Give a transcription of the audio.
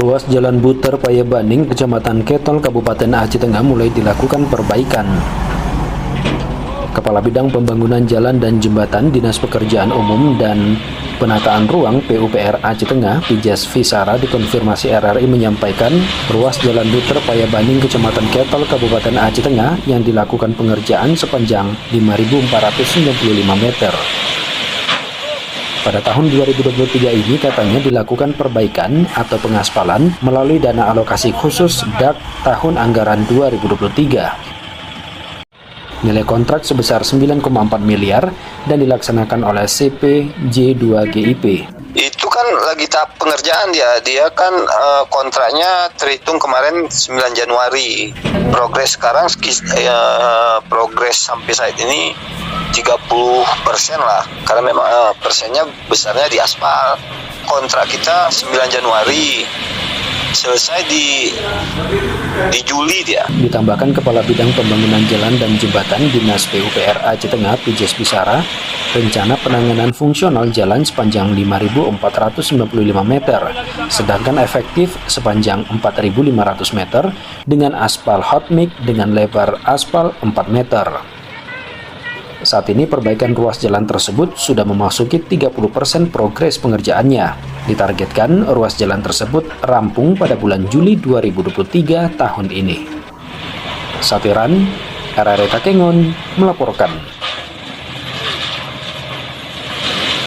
Ruas Jalan Buter Payabaning, Kecamatan Ketol, Kabupaten Aceh Tengah mulai dilakukan perbaikan. Kepala Bidang Pembangunan Jalan dan Jembatan Dinas Pekerjaan Umum dan Penataan Ruang PUPR Aceh Tengah, Pijas Visara, dikonfirmasi RRI menyampaikan ruas Jalan Buter Payabaning, Kecamatan Ketol, Kabupaten Aceh Tengah yang dilakukan pengerjaan sepanjang 5.495 meter. Pada tahun 2023 ini katanya dilakukan perbaikan atau pengaspalan melalui dana alokasi khusus DAK tahun anggaran 2023. Nilai kontrak sebesar 9,4 miliar dan dilaksanakan oleh CPJ2GIP. Itu kan lagi tahap pengerjaan dia kan kontraknya terhitung kemarin 9 Januari. Progres sekarang progres sampai saat ini 30% lah, karena memang persennya besarnya di aspal. Kontrak kita 9 Januari, selesai di Juli dia. Ditambahkan Kepala Bidang Pembangunan Jalan dan Jembatan Dinas PUPR Aceh Tengah, Pijas Visara, rencana penanganan fungsional jalan sepanjang 5.495 meter, sedangkan efektif sepanjang 4.500 meter dengan aspal hot mix dengan lebar aspal 4 meter. Saat ini perbaikan ruas jalan tersebut sudah memasuki 30% progres pengerjaannya. Ditargetkan ruas jalan tersebut rampung pada bulan Juli 2023 tahun ini. Satiran, RRI Takengon melaporkan.